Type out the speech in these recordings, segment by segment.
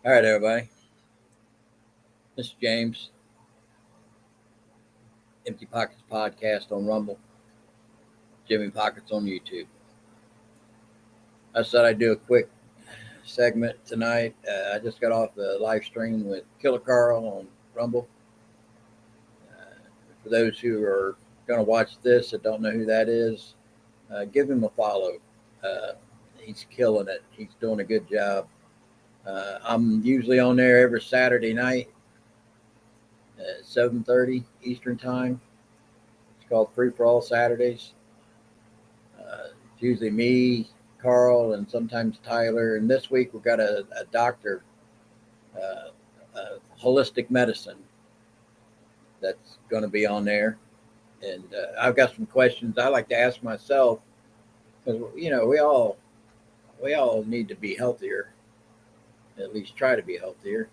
All right, everybody. This is James, Empty Pockets Podcast on Rumble, Jimmy Pockets on YouTube. I said I'd do a quick segment tonight. I just got off the live stream with Killer Carl on Rumble. For those who are going to watch this that don't know who that is, give him a follow. He's killing it. He's doing a good job. I'm usually on there every Saturday night at 7:30 Eastern Time. It's called Free for All Saturdays. It's usually me, Carl, and sometimes Tyler. And this week we've got a doctor, holistic medicine, that's going to be on there. And I've got some questions I like to ask myself because we all need to be healthier, at least try to be healthier.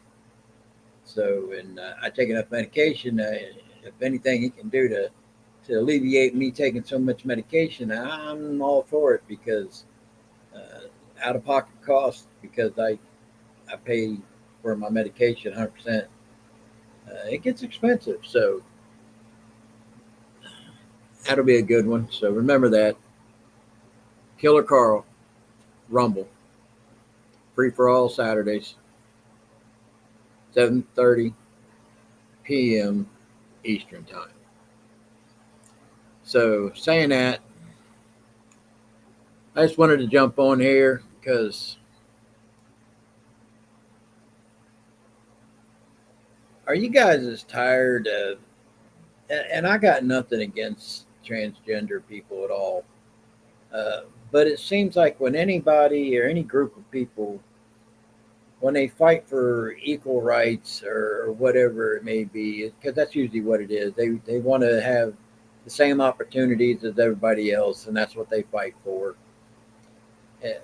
So, and I take enough medication. If anything he can do to alleviate me taking so much medication, I'm all for it because out of pocket costs, because I pay for my medication 100%. It gets expensive, so that'll be a good one. So remember that. Killer Carl, Rumble, Free for All Saturdays, 7:30 p.m. Eastern Time. So saying that, I just wanted to jump on here because are you guys as tired of, and I got nothing against transgender people at all, but it seems like when anybody or any group of people, when they fight for equal rights or whatever it may be, because that's usually what it is, they want to have the same opportunities as everybody else, and that's what they fight for.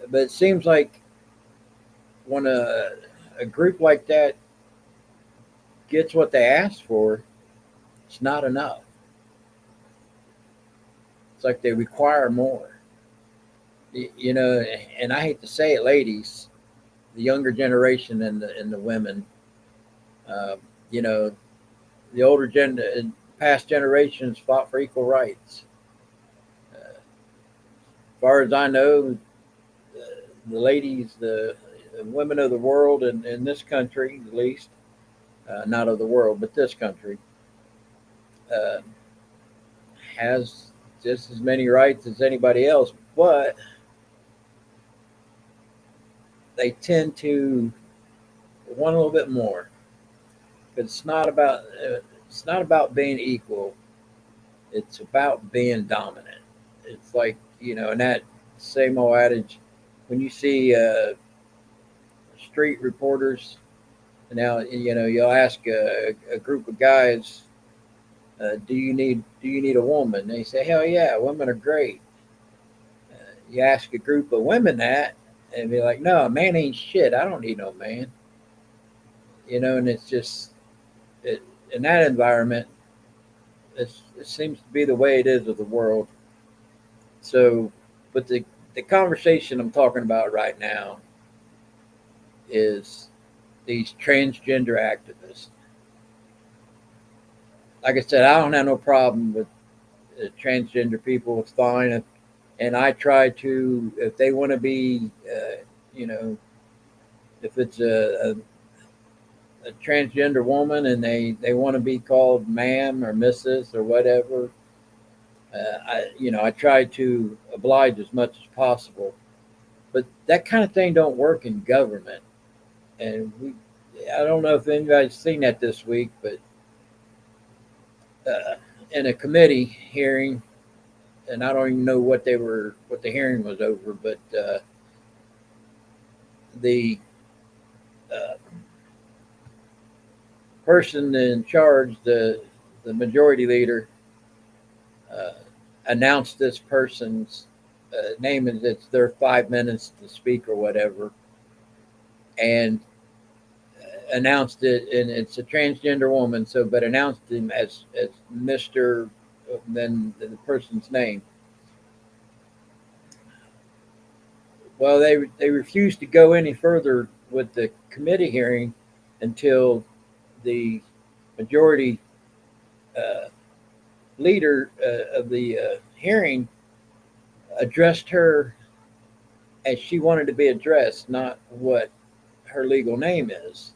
But it seems like when a group like that gets what they asked for, it's not enough. It's like they require more. And I hate to say it, ladies, the younger generation and the women, uh, you know, the past generations fought for equal rights. As far as I know, the ladies, the women of the world, in this country at least, not of the world, but this country, uh, has just as many rights as anybody else, but they tend to want a little bit more. Because it's not about being equal. It's about being dominant. It's like and that same old adage when you see street reporters. Now you'll ask a group of guys, do you need a woman? And they say, hell yeah, women are great. You ask a group of women that, and be like, no, a man ain't shit. I don't need no man. And it's just in that environment, it seems to be the way it is of the world. So, but the conversation I'm talking about right now is these transgender activists. Like I said, I don't have no problem with transgender people. It's fine. And I try to, if they want to be, if it's a transgender woman and they want to be called ma'am or Mrs. or whatever, I try to oblige as much as possible. But that kind of thing don't work in government. And I don't know if anybody's seen that this week, but in a committee hearing, and I don't even know what the hearing was over, but the person in charge, the majority leader, announced this person's name, and it's their 5 minutes to speak or whatever, and announced it, and it's a transgender woman, but announced him as Mr. Then the person's name. Well, they refused to go any further with the committee hearing until the majority uh, leader of the hearing addressed her as she wanted to be addressed, not what her legal name is.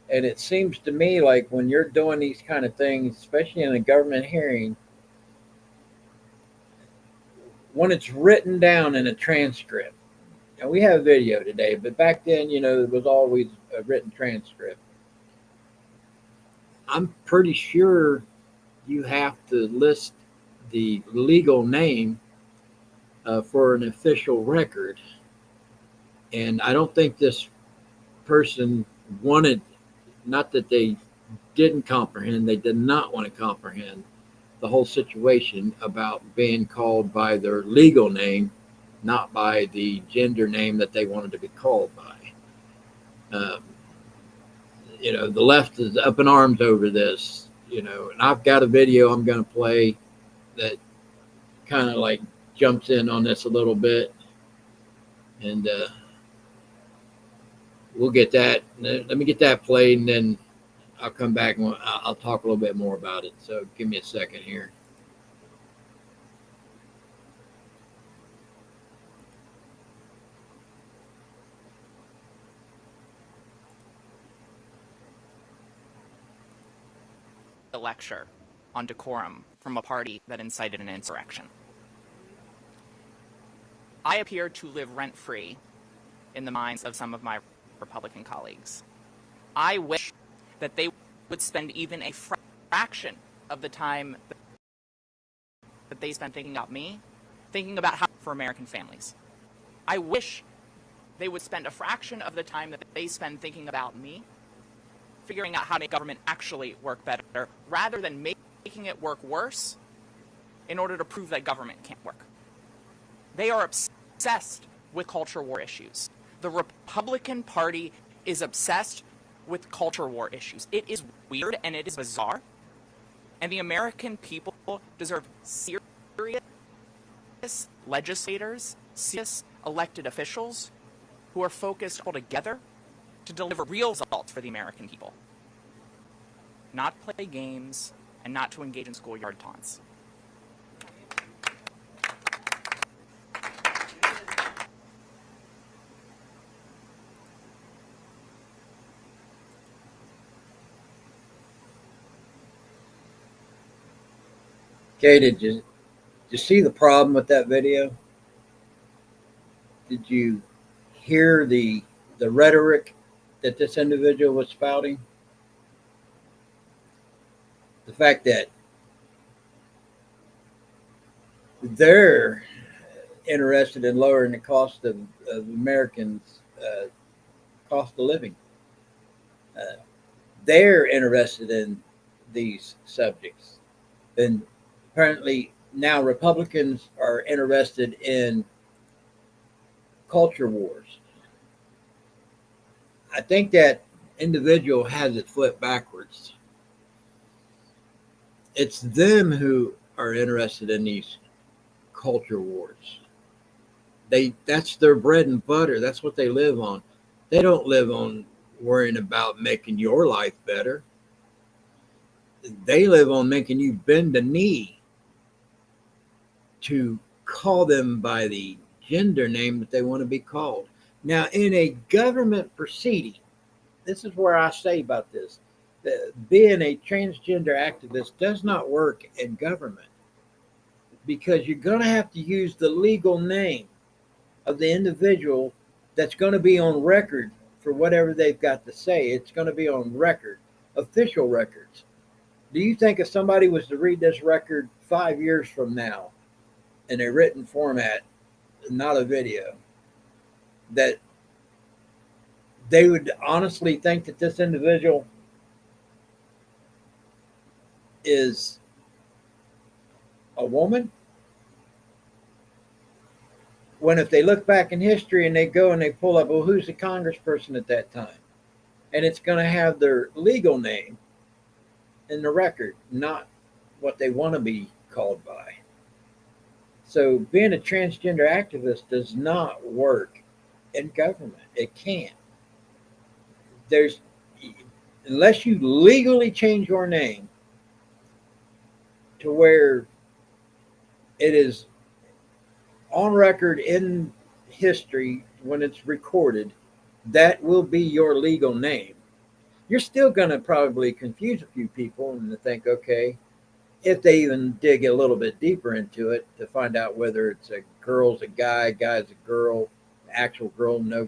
And it seems to me like when you're doing these kind of things, especially in a government hearing, when it's written down in a transcript, and we have video today, but back then, it was always a written transcript. I'm pretty sure you have to list the legal name for an official record. And I don't think this person wanted, not that they didn't comprehend, they did not want to comprehend the whole situation about being called by their legal name, not by the gender name that they wanted to be called by. The left is up in arms over this, and I've got a video I'm going to play that kind of like jumps in on this a little bit. And we'll get that. Let me get that played, and then I'll come back and I'll talk a little bit more about it. So give me a second here. A lecture on decorum from a party that incited an insurrection. I appear to live rent-free in the minds of some of my Republican colleagues. I wish that they would spend even a fraction of the time that they spend thinking about me, thinking about how for American families. I wish they would spend a fraction of the time that they spend thinking about me, figuring out how to make government actually work better, rather than making it work worse in order to prove that government can't work. They are obsessed with culture war issues. The Republican Party is obsessed with culture war issues. It is weird and it is bizarre. And the American people deserve serious legislators, serious elected officials who are focused all together to deliver real results for the American people. Not play games and not to engage in schoolyard taunts. Okay, did you see the problem with that video? Did you hear the rhetoric that this individual was spouting? The fact that they're interested in lowering the cost of Americans' cost of living. They're interested in these subjects. And apparently now Republicans are interested in culture wars. I think that individual has it flipped backwards. It's them who are interested in these culture wars. That's their bread and butter. That's what they live on. They don't live on worrying about making your life better. They live on making you bend the knee to call them by the gender name that they want to be called. Now, in a government proceeding, this is where I say about this. Being a transgender activist does not work in government because you're going to have to use the legal name of the individual that's going to be on record for whatever they've got to say. It's going to be on record, official records. Do you think if somebody was to read this record 5 years from now in a written format, not a video, that they would honestly think that this individual is a woman? When if they look back in history and they go and they pull up, well, who's the congressperson at that time? And it's going to have their legal name in the record, not what they want to be called by. So being a transgender activist does not work in government. It can't. there's unless you legally change your name to where it is on record in history when it's recorded, that will be your legal name. You're still going to probably confuse a few people and think, okay, if they even dig a little bit deeper into it to find out whether it's a girl's a guy, guy's a girl, actual girl, no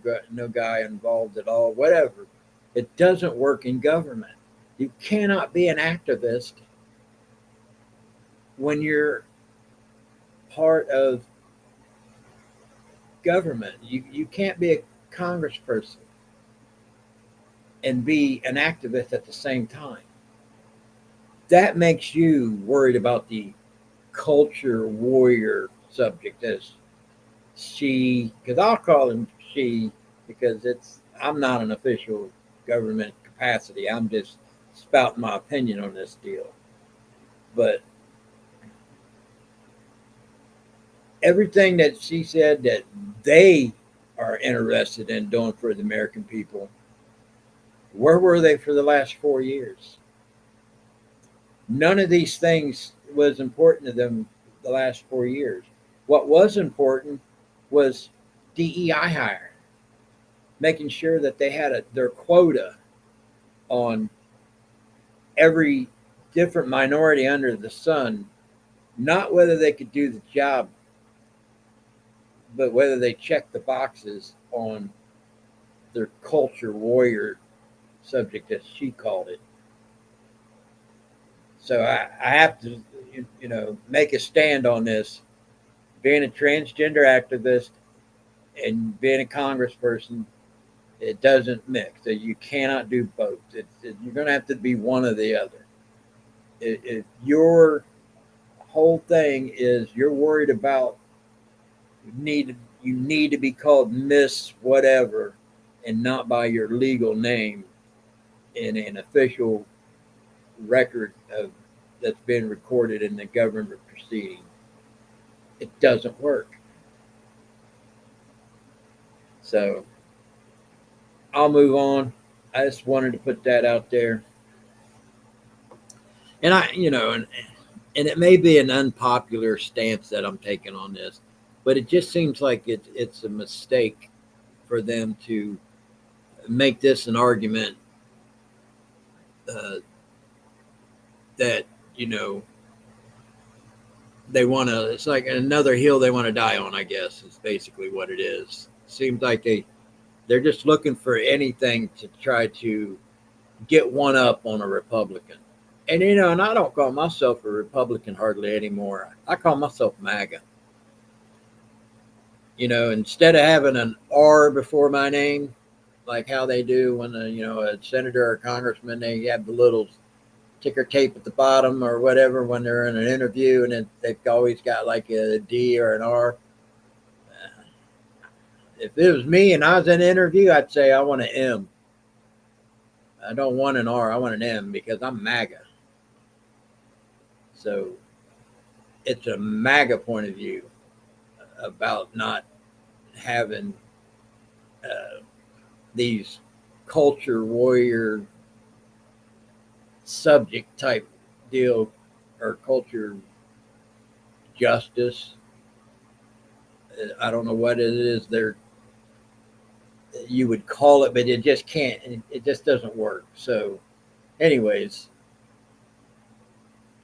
guy involved at all, whatever. It doesn't work in government. You cannot be an activist when you're part of government. You can't be a congressperson and be an activist at the same time. That makes you worried about the culture warrior subject as she, because I'll call him she because I'm not an official government capacity. I'm just spouting my opinion on this deal. But everything that she said that they are interested in doing for the American people, where were they for the last 4 years? None of these things was important to them the last 4 years. What was important was DEI hire, making sure that they had their quota on every different minority under the sun, not whether they could do the job, but whether they checked the boxes on their culture warrior subject, as she called it. So I have to, make a stand on this. Being a transgender activist and being a congressperson, it doesn't mix. You cannot do both. You're going to have to be one or the other. If your whole thing is you're worried about you need to be called Miss whatever and not by your legal name in an official record of that's been recorded in the government proceeding, it doesn't work. So I'll move on. I just wanted to put that out there. And and it may be an unpopular stance that I'm taking on this, but it just seems like it's a mistake for them to make this an argument uh, that they want to. It's like another hill they want to die on. I guess is basically what it is. Seems like they're just looking for anything to try to get one up on a Republican. And I don't call myself a Republican hardly anymore. I call myself MAGA. Instead of having an R before my name, like how they do when a senator or congressman, they have the little ticker tape at the bottom or whatever when they're in an interview, and they've always got like a D or an R. If it was me and I was in an interview, I'd say I want an M. I don't want an R. I want an M because I'm MAGA. So it's a MAGA point of view about not having these culture warrior subject type deal or culture justice. I don't know what it is you would call it, but it just can't. It just doesn't work. So, anyways,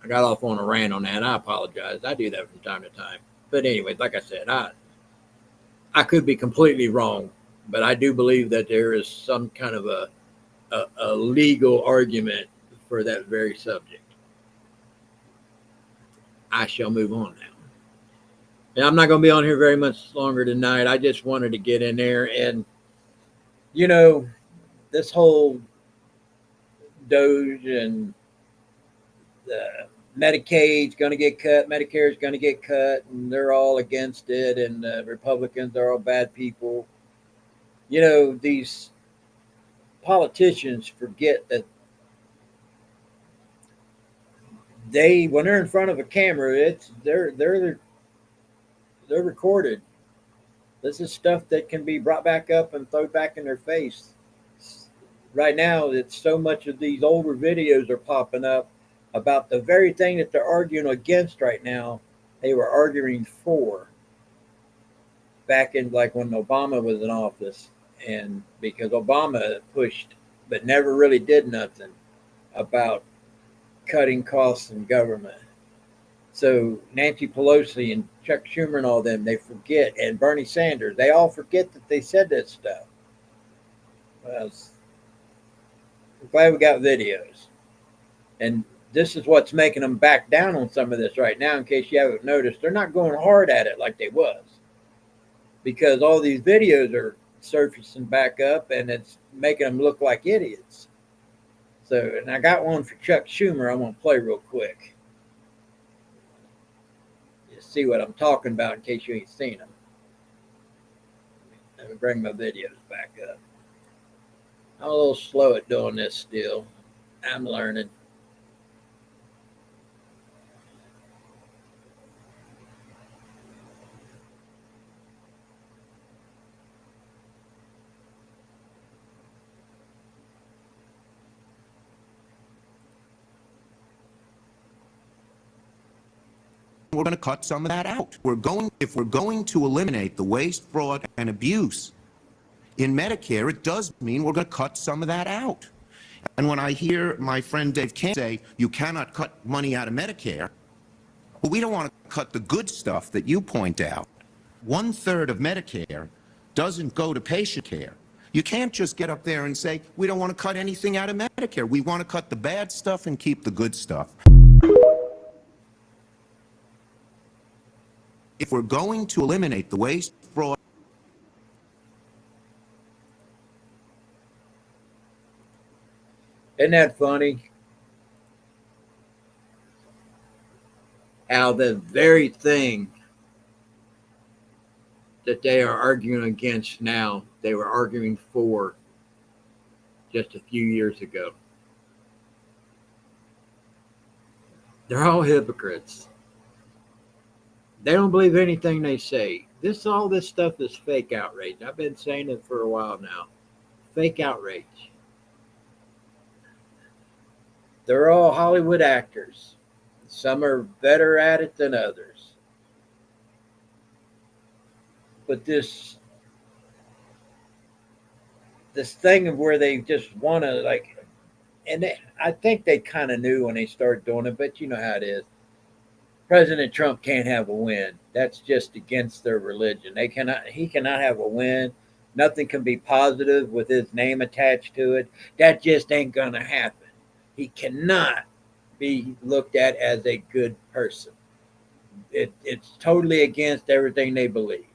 I got off on a rant on that. I apologize. I do that from time to time. But anyways, like I said, I could be completely wrong, but I do believe that there is some kind of a legal argument for that very subject. I shall move on now. And I'm not going to be on here very much longer tonight. I just wanted to get in there and, this whole Doge and Medicaid's going to get cut, Medicare's going to get cut, and they're all against it, and Republicans are all bad people. These politicians forget that when they're in front of a camera, they're recorded. This is stuff that can be brought back up and thrown back in their face. right now, it's so much of these older videos are popping up about the very thing that they're arguing against right now. They were arguing for back in like when Obama was in office, and because Obama pushed but never really did nothing about cutting costs in government. So Nancy Pelosi and Chuck Schumer and all them, they forget, and Bernie Sanders, they all forget that they said that stuff. Well, I'm glad we got videos, and this is what's making them back down on some of this right now. In case you haven't noticed, they're not going hard at it like they was, because all these videos are surfacing back up, and it's making them look like idiots. So, and I got one for Chuck Schumer. I'm gonna play real quick. Just see what I'm talking about in case you ain't seen them. Let me bring my videos back up. I'm a little slow at doing this still. I'm learning. We're going to cut some of that out. If we're going to eliminate the waste, fraud, and abuse in Medicare, it does mean we're going to cut some of that out. And when I hear my friend Dave Kane say, you cannot cut money out of Medicare, well, we don't want to cut the good stuff that you point out. 1/3 of Medicare doesn't go to patient care. You can't just get up there and say, we don't want to cut anything out of Medicare. We want to cut the bad stuff and keep the good stuff. If we're going to eliminate the waste, fraud, Isn't that funny? How the very thing that they are arguing against now, they were arguing for just a few years ago. They're all hypocrites. They don't believe anything they say. All this stuff is fake outrage. I've been saying it for a while now. Fake outrage. They're all Hollywood actors. Some are better at it than others. But this thing of where they just want to I think they kind of knew when they started doing it, but you know how it is. President Trump can't have a win. That's just against their religion. He cannot have a win. Nothing can be positive with his name attached to it. That just ain't gonna happen. He cannot be looked at as a good person. It's totally against everything they believe.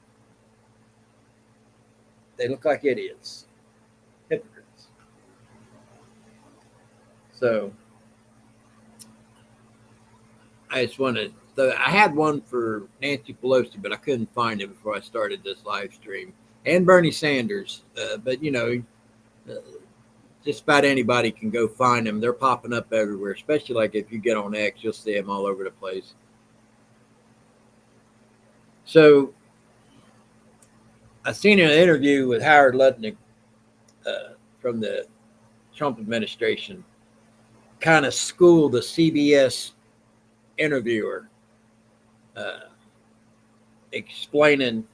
They look like idiots, hypocrites. So I just wanted. I had one for Nancy Pelosi, but I couldn't find it before I started this live stream. And Bernie Sanders, but just about anybody can go find them. They're popping up everywhere, especially like if you get on X, you'll see them all over the place. So I seen an interview with Howard Lutnick from the Trump administration, kind of schooled the CBS interviewer, explaining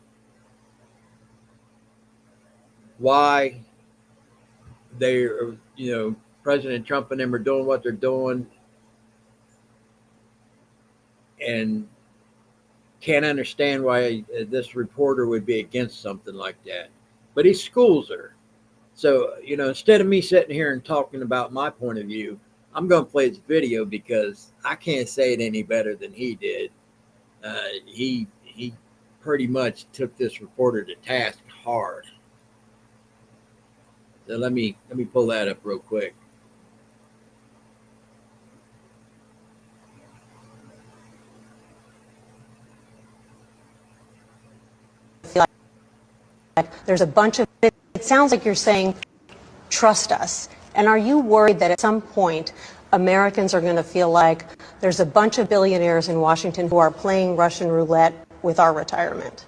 why they're, President Trump and them are doing what they're doing, and can't understand why this reporter would be against something like that. But he schools her. So, instead of me sitting here and talking about my point of view, I'm going to play his video because I can't say it any better than he did. He pretty much took this reporter to task hard. So let me pull that up real quick. There's a bunch of it sounds like you're saying trust us. And are you worried that at some point Americans are going to feel like there's a bunch of billionaires in Washington who are playing Russian roulette with our retirement?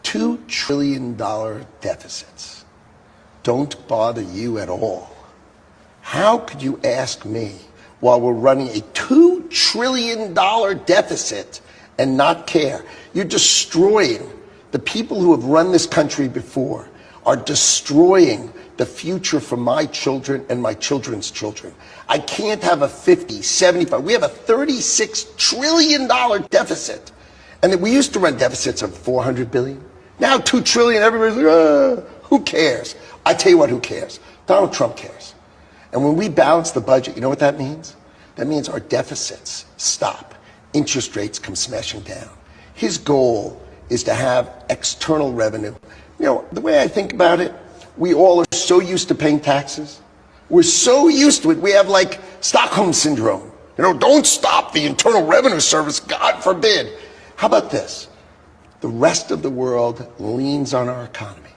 $2 trillion deficits. don't bother you at all. How could you ask me, while we're running a $2 trillion deficit, and not care? You're destroying the people who have run this country before, are destroying the future for my children and my children's children. I can't have a 50, 75, we have a $36 trillion deficit. And we used to run deficits of 400 billion. Now 2 trillion, everybody's like, who cares? I tell you what, who cares? Donald Trump cares. And when we balance the budget, you know what that means? That means our deficits stop. Interest rates come smashing down. His goal is to have external revenue. You know, the way I think about it, we all are so used to paying taxes. We're so used to it. We have like Stockholm syndrome. You know, don't stop the Internal Revenue Service, God forbid. How about this? The rest of the world leans on our economy,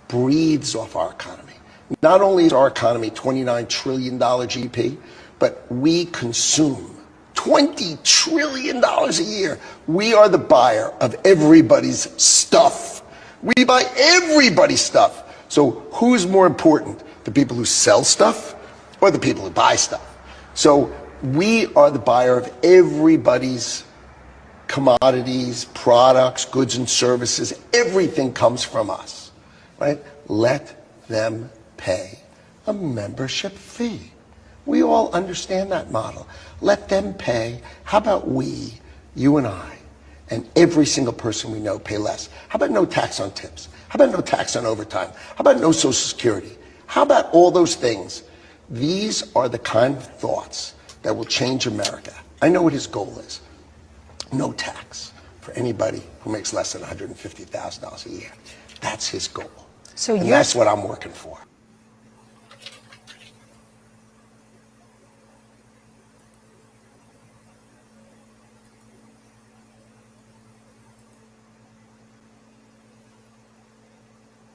breathes off our economy. Not only is our economy $29 trillion GDP, but we consume $20 trillion a year. We are the buyer of everybody's stuff. We buy everybody's stuff. So who's more important? The people who sell stuff or the people who buy stuff? So we are the buyer of everybody's commodities, products, goods and services. Everything comes from us, right? Let them pay a membership fee. We all understand that model. Let them pay. How about we, you and I, and every single person we know pay less? How about no tax on tips? How about no tax on overtime? How about no Social Security? How about all those things? These are the kind of thoughts that will change America. I know what his goal is. No tax for anybody who makes less than $150,000 a year. That's his goal. And that's what I'm working for.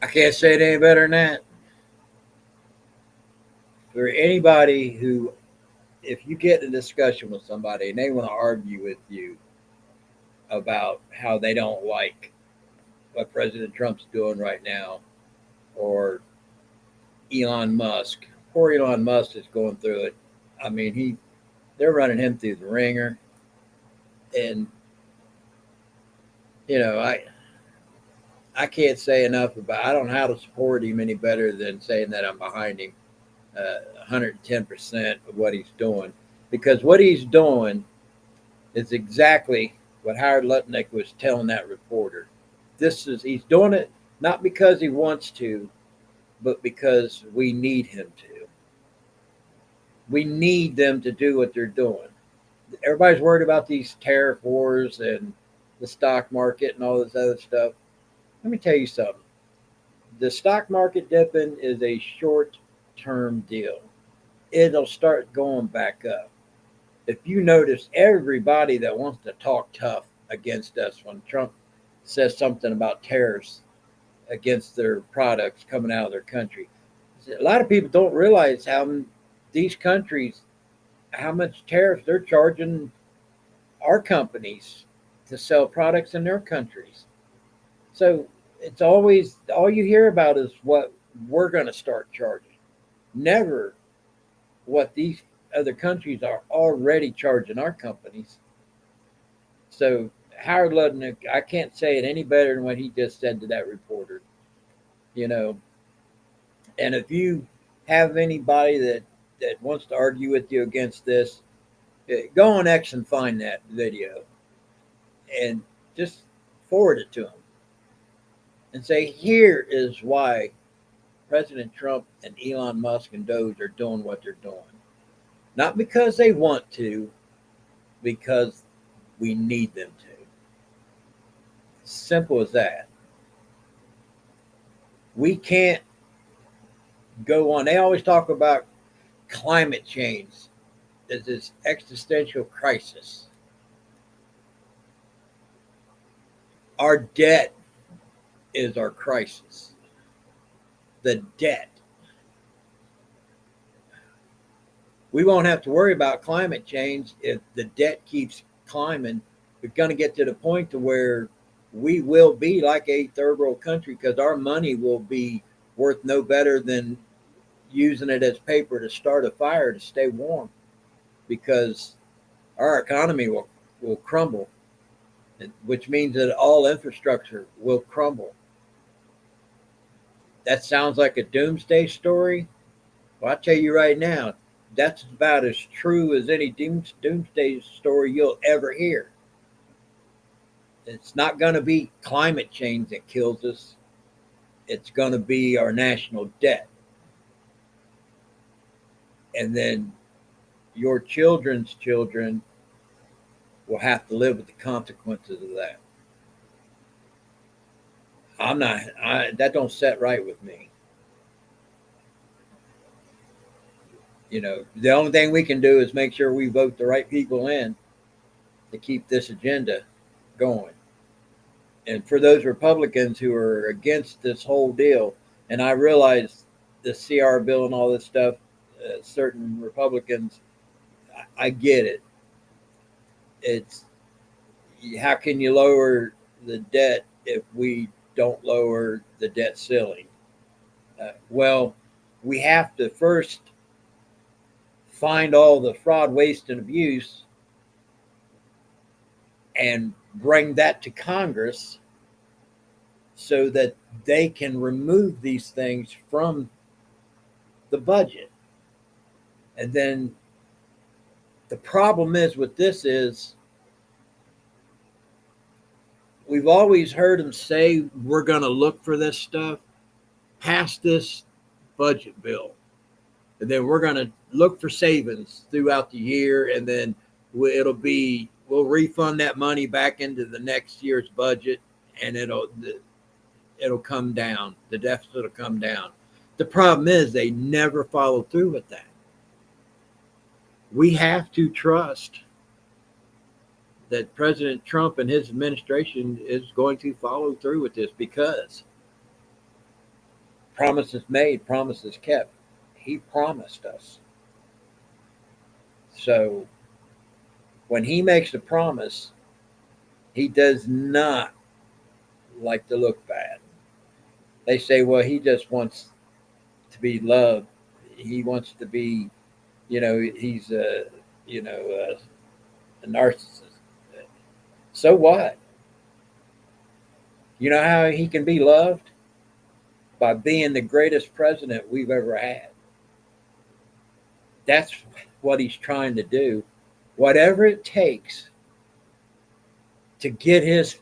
I can't say it any better than that. For anybody who, if you get in a discussion with somebody and they want to argue with you about how they don't like what President Trump's doing right now, or Elon Musk, poor Elon Musk is going through it. I mean, they're running him through the ringer, and you know, I can't say enough about. I don't know how to support him any better than saying that I'm behind him 110% of what he's doing, because what he's doing is exactly what Howard Lutnick was telling that reporter. He's doing it not because he wants to, but because we need him to. We need them to do what they're doing. Everybody's worried about these tariff wars and the stock market and all this other stuff. Let me tell you something. The stock market dipping is a short-term deal. It'll start going back up. If you notice, everybody that wants to talk tough against us when Trump says something about tariffs against their products coming out of their country, a lot of people don't realize how these countries, how much tariffs they're charging our companies to sell products in their countries. So it's always, all you hear about is what we're going to start charging, never what these other countries are already charging our companies. So Howard Lutnick, I can't say it any better than what he just said to that reporter. You know, and if you have anybody that wants to argue with you against this, go on X and find that video and just forward it to them and say, here is why President Trump and Elon Musk and Doge are doing what they're doing. Not because they want to, because we need them to. Simple as that. We can't go on. They always talk about climate change as this existential crisis. Our debt is our crisis. The debt. We won't have to worry about climate change if the debt keeps climbing. We're going to get to the point to where we will be like a third world country because our money will be worth no better than using it as paper to start a fire to stay warm, because our economy will crumble, which means that all infrastructure will crumble. That sounds like a doomsday story. Well, I'll tell you right now, that's about as true as any doomsday story you'll ever hear. It's not going to be climate change that kills us. It's going to be our national debt. And then your children's children will have to live with the consequences of that. That don't set right with me. The only thing we can do is make sure we vote the right people in to keep this agenda going. And for those Republicans who are against this whole deal, and I realize the CR bill and all this stuff, certain Republicans, I get it. It's how can you lower the debt if we don't lower the debt ceiling? Well, we have to first find all the fraud, waste, and abuse and bring that to Congress so that they can remove these things from the budget. And then the problem is with this is we've always heard them say we're going to look for this stuff, pass this budget bill, and then we're going to look for savings throughout the year, and then we'll refund that money back into the next year's budget, and it'll come down. The deficit will come down. The problem is they never follow through with that. We have to trust that President Trump and his administration is going to follow through with this, because promises made, promises kept. He promised us. So when he makes a promise, he does not like to look bad. They say, well, he just wants to be loved. He wants to be, he's a narcissist. So what? You know how he can be loved? By being the greatest president we've ever had. That's what he's trying to do. Whatever it takes to get his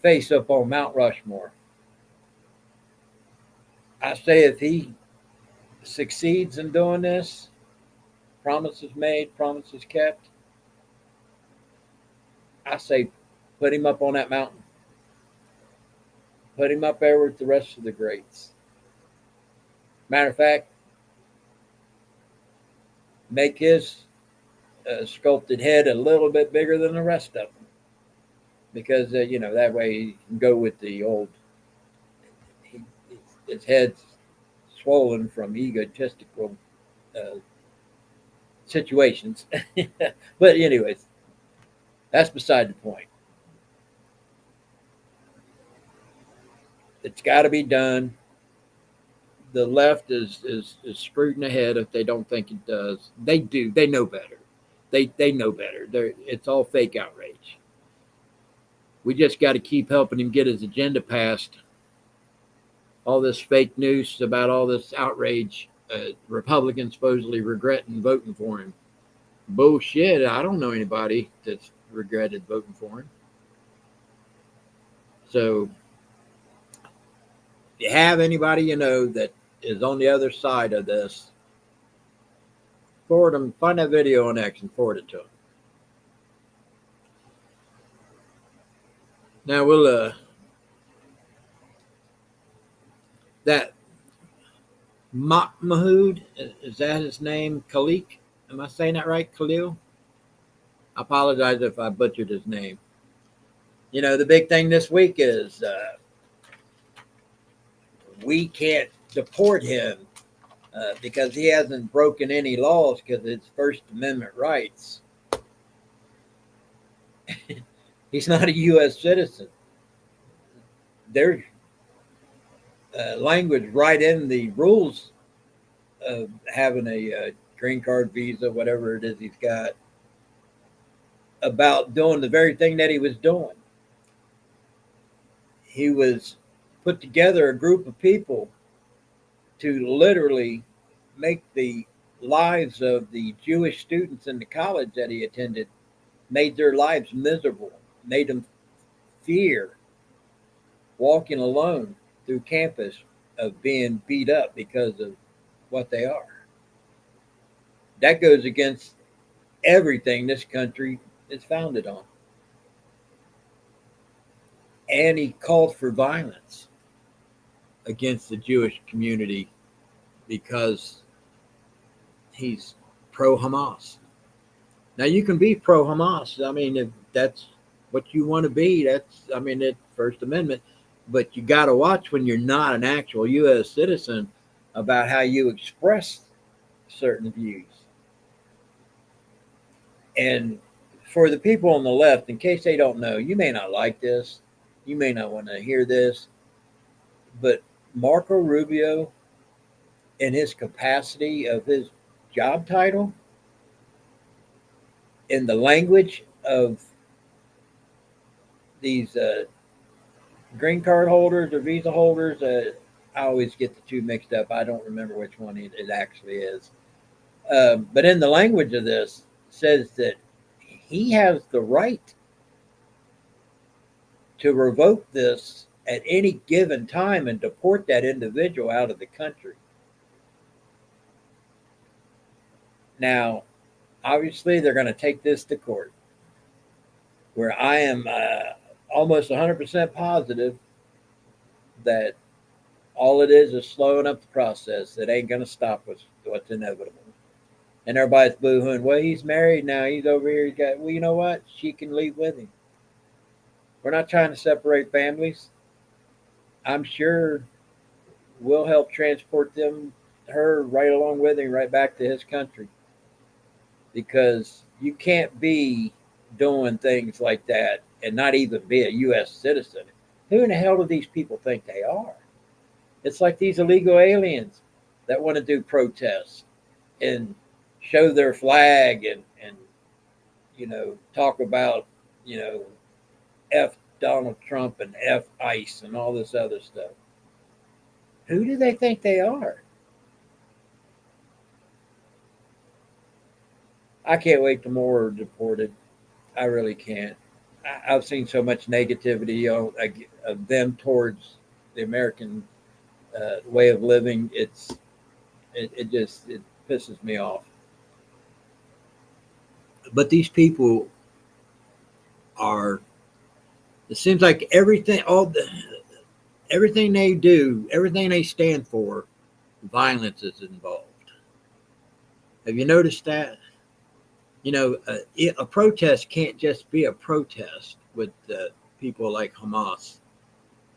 face up on Mount Rushmore. I say if he succeeds in doing this, promises made, promises kept, I say put him up on that mountain. Put him up there with the rest of the greats. Matter of fact, make his sculpted head a little bit bigger than the rest of them. Because, that way he can go with the old, his head's swollen from egotistical situations. But anyways, that's beside the point. It's got to be done. The left is screwed in the head if they don't think it does. They do. They know better. They know better. It's all fake outrage. We just got to keep helping him get his agenda passed. All this fake news about all this outrage. Republicans supposedly regretting voting for him. Bullshit. I don't know anybody that's regretted voting for him. So if you have anybody that is on the other side of this, forward them, find that video on X and forward it to them. Now we'll that Mahmoud, is that his name? Khalik? Am I saying that right? Khalil? I apologize if I butchered his name. The big thing this week is we can't deport him because he hasn't broken any laws because it's First Amendment rights. He's not a U.S. citizen. language right in the rules of having a green card, visa, whatever it is he's got, about doing the very thing that he was doing. He was put together a group of people to literally make the lives of the Jewish students in the college that he attended, made their lives miserable, made them fear walking alone through campus of being beat up because of what they are. That goes against everything this country is founded on. And he called for violence against the Jewish community because he's pro Hamas. Now you can be pro Hamas. I mean, if that's what you want to be, that's, I mean, it's First Amendment. But you got to watch when you're not an actual U.S. citizen about how you express certain views. And for the people on the left, in case they don't know, you may not like this, you may not want to hear this, but Marco Rubio, in his capacity of his job title, in the language of these green card holders or visa holders, I always get the two mixed up. I don't remember which one it actually is. But in the language of this, says that he has the right to revoke this at any given time and deport that individual out of the country. Now, obviously, they're going to take this to court, where I am almost 100% positive that all it is slowing up the process. It ain't going to stop what's inevitable. And everybody's boo-hooing. Well, he's married now. He's over here. He's got, well, you know what? She can leave with him. We're not trying to separate families. I'm sure we'll help transport her right along with him, right back to his country. Because you can't be doing things like that and not even be a U.S. citizen. Who in the hell do these people think they are? It's like these illegal aliens that want to do protests and show their flag and talk about, F Donald Trump and F ICE and all this other stuff. Who do they think they are? I can't wait till more are deported. I really can't. I've seen so much negativity of them towards the American way of living. It pisses me off. But these people are. It seems like everything they do, everything they stand for, violence is involved. Have you noticed that? A protest can't just be a protest with people like Hamas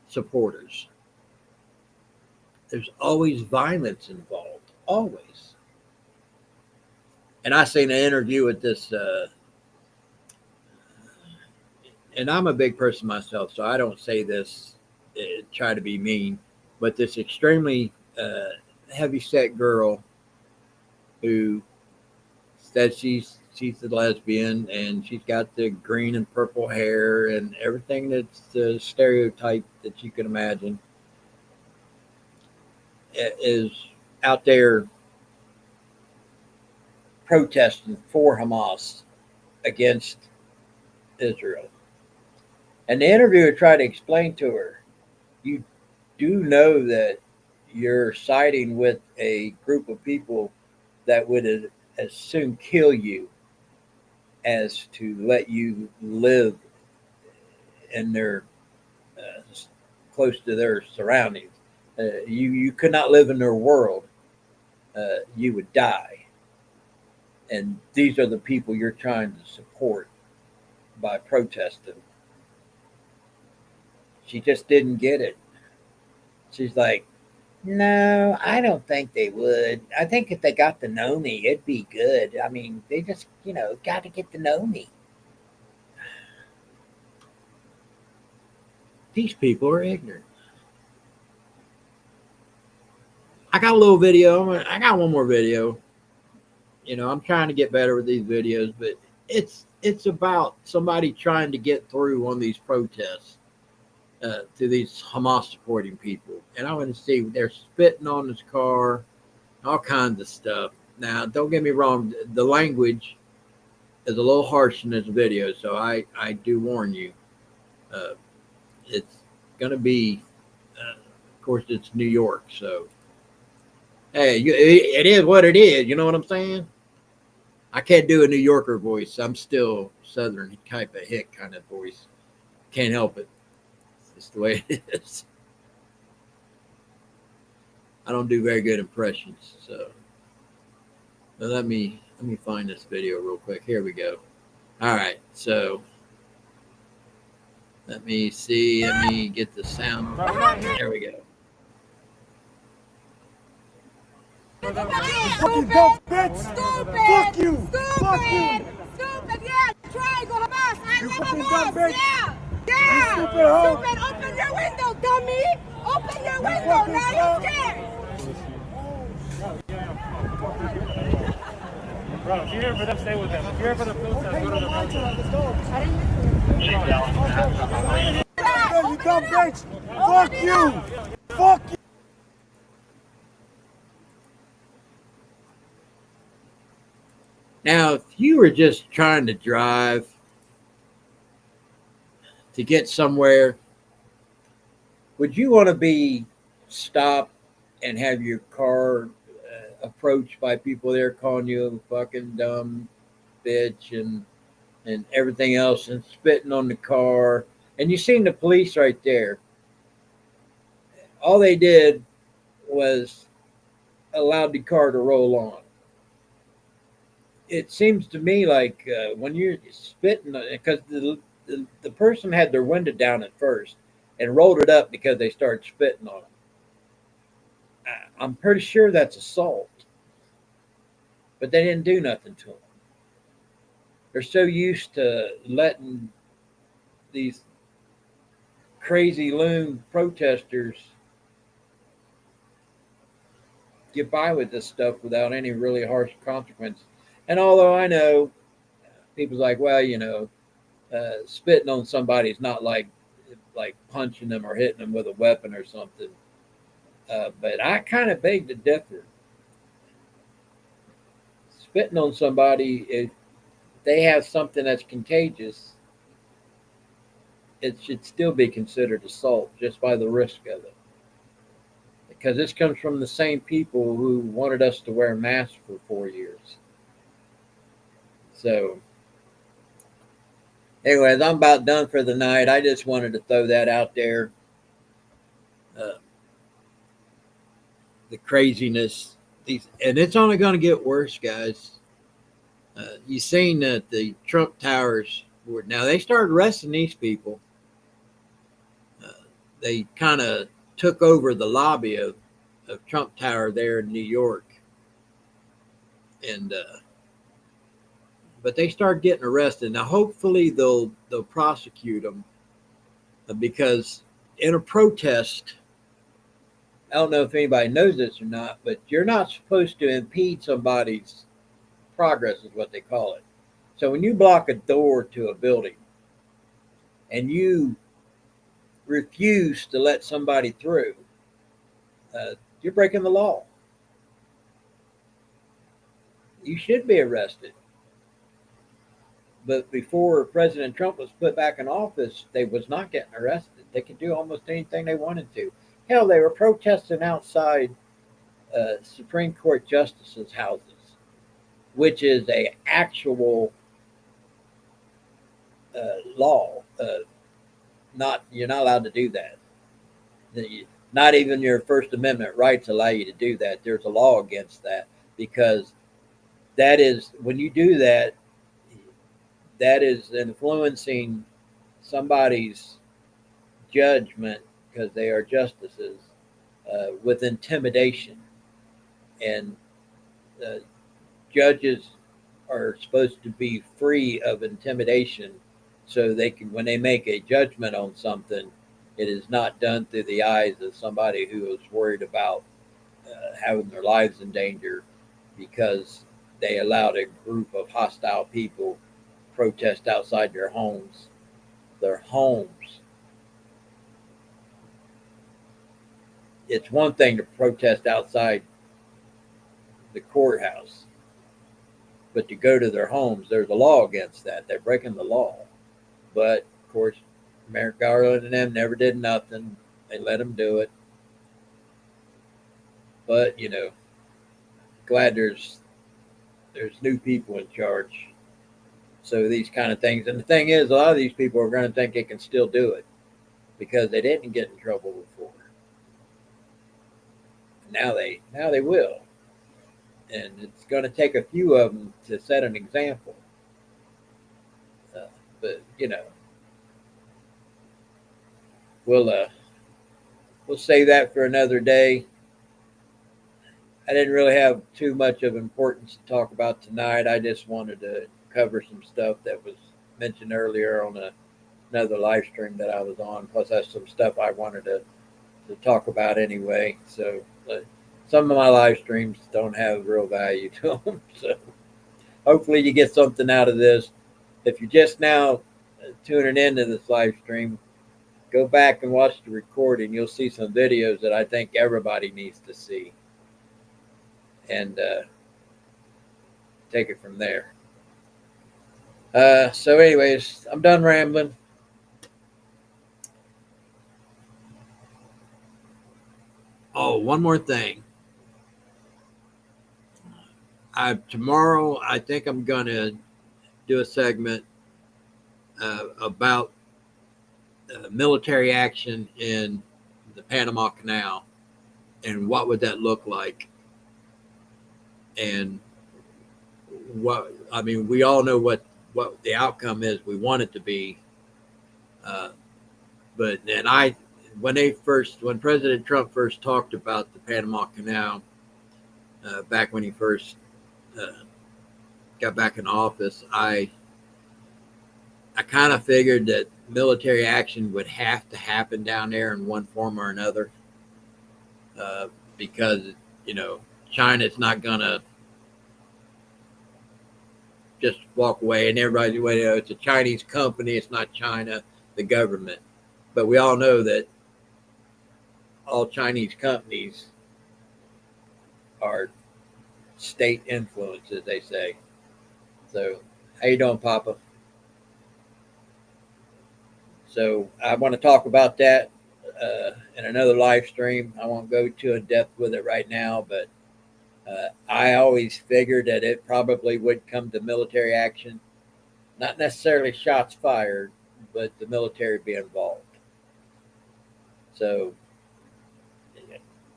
supporters. There's always violence involved, always. And I seen an interview with this, and I'm a big person myself, so I don't say this, try to be mean, but this extremely heavy-set girl who said she's a lesbian and she's got the green and purple hair and everything that's the stereotype that you can imagine, is out there protesting for Hamas against Israel. And the interviewer tried to explain to her, you do know that you're siding with a group of people that would as soon kill you as to let you live in their close to their surroundings. You could not live in their world. You would die. And these are the people you're trying to support by protesting. She just didn't get it. She's like, no, I don't think they would. I think if they got to know me, it'd be good. I mean, they just, got to get to know me. These people are ignorant. I got a little video. I got one more video. You know, I'm trying to get better with these videos, but it's about somebody trying to get through on these protests to these Hamas supporting people, and I want to see they're spitting on his car, all kinds of stuff. Now, don't get me wrong, the language is a little harsh in this video, so I do warn you. Uh, it's going to be, of course, it's New York, so hey, it is what it is. You know what I'm saying? I can't do a New Yorker voice. I'm still Southern type of hick kind of voice. Can't help it. It's just the way it is. I don't do very good impressions, so but let me find this video real quick. Here we go. All right, so let me see. Let me get the sound. There we go. Fucking dumb bitch! Stupid! Fuck you! Stupid! Fuck you! Stupid! Yeah! Triangle Hamas! I You love fucking Hamas! dumb bitch! Yeah! Yeah! You stupid hoe! Stupid! Open your window, dummy! Open your window! Now you're scared! Bro, if you're here for them, stay with them. If you're here for the protest, go to the protest. Let's go! You dumb bitch! Fuck you! Fuck you! Now, if you were just trying to drive to get somewhere, would you want to be stopped and have your car approached by people there calling you a fucking dumb bitch and everything else and spitting on the car? And you seen the police right there. All they did was allowed the car to roll on. It seems to me like when you're spitting, because the person had their window down at first and rolled it up because they started spitting on them. I'm pretty sure that's assault, but they didn't do nothing to them. They're so used to letting these crazy loon protesters get by with this stuff without any really harsh consequences. And although I know people's like, well, you know, spitting on somebody is not like punching them or hitting them with a weapon or something. But I kind of beg to differ. Spitting on somebody, if they have something that's contagious, it should still be considered assault just by the risk of it. Because this comes from the same people who wanted us to wear masks for 4 years. So, anyways, I'm about done for the night. I just wanted to throw that out there. The craziness, and it's only going to get worse, guys. You seen that the Trump towers were now they started arresting these people. They kind of took over the lobby of Trump Tower there in New York, and but they start getting arrested. Now, hopefully, they'll prosecute them because in a protest, I don't know if anybody knows this or not, but you're not supposed to impede somebody's progress, is what they call it. So when you block a door to a building and you refuse to let somebody through, you're breaking the law. You should be arrested. But before President Trump was put back in office, they was not getting arrested. They could do almost anything they wanted to. Hell, they were protesting outside Supreme Court justices' houses, which is a actual law. You're not allowed to do that. Not even your First Amendment rights allow you to do that. There's a law against that because that is when you do that, that is influencing somebody's judgment because they are justices with intimidation, and judges are supposed to be free of intimidation so they can, when they make a judgment on something, it is not done through the eyes of somebody who is worried about having their lives in danger because they allowed a group of hostile people protest outside their homes. Their homes. It's one thing to protest outside the courthouse, but to go to their homes, there's a law against that. They're breaking the law. But of course, Merrick Garland and them never did nothing. They let them do it. But glad there's new people in charge. So these kind of things, and the thing is, a lot of these people are going to think they can still do it because they didn't get in trouble before. Now they will, and it's going to take a few of them to set an example. But we'll save that for another day. I didn't really have too much of importance to talk about tonight. I just wanted to cover some stuff that was mentioned earlier on another live stream that I was on. Plus, that's some stuff I wanted to talk about anyway. So some of my live streams don't have real value to them. So hopefully you get something out of this. If you're just now tuning into this live stream, go back and watch the recording. You'll see some videos that I think everybody needs to see. And take it from there. So anyways, I'm done rambling. Oh, one more thing. Tomorrow, I think I'm going to do a segment about military action in the Panama Canal and what would that look like. And we all know what the outcome is. We want it to be. But when President Trump first talked about the Panama Canal, back when he first got back in office, I kind of figured that military action would have to happen down there in one form or another, because China's not gonna just walk away, and everybody, it's a Chinese company, it's not China, the government. But we all know that all Chinese companies are state influence, as they say. So, how you doing, Papa? So, I want to talk about that in another live stream. I won't go too in depth with it right now, but I always figured that it probably would come to military action, not necessarily shots fired, but the military be involved. So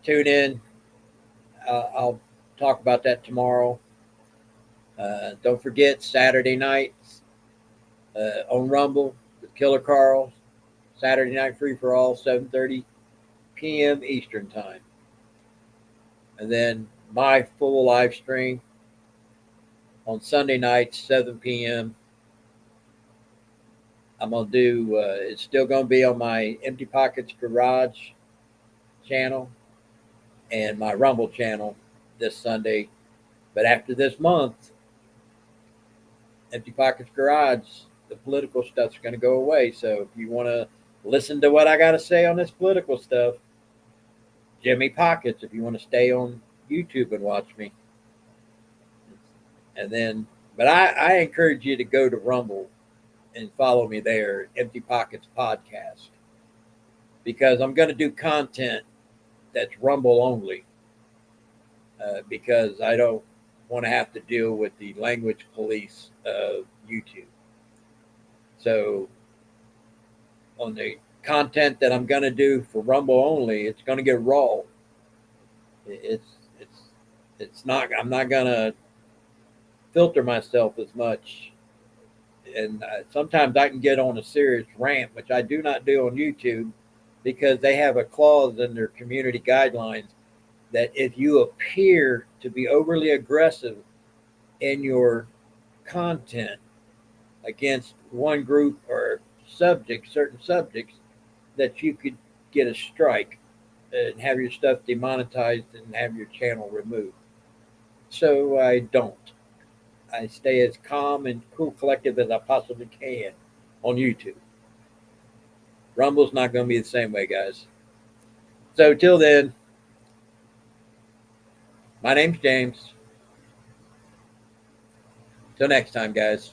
tune in. I'll talk about that tomorrow. Don't forget Saturday nights on Rumble with Killer Carl. Saturday night free for all, 7:30 p.m. Eastern time. And then my full live stream on Sunday nights, 7 p.m. I'm going to do, it's still going to be on my Empty Pockets Garage channel and my Rumble channel this Sunday. But after this month, Empty Pockets Garage, the political stuff's going to go away. So if you want to listen to what I got to say on this political stuff, Jimmy Pockets, if you want to stay on YouTube and watch me. And then, but I encourage you to go to Rumble and follow me there, Empty Pockets Podcast, because I'm going to do content that's Rumble only, because I don't want to have to deal with the language police of YouTube. So on the content that I'm going to do for Rumble only, it's going to get raw. It's not, I'm not going to filter myself as much. And sometimes I can get on a serious rant, which I do not do on YouTube, because they have a clause in their community guidelines that if you appear to be overly aggressive in your content against one group or subject, certain subjects, that you could get a strike and have your stuff demonetized and have your channel removed. So I don't. I stay as calm and cool collective as I possibly can on YouTube. Rumble's not going to be the same way, guys. So till then, my name's James. Till next time, guys.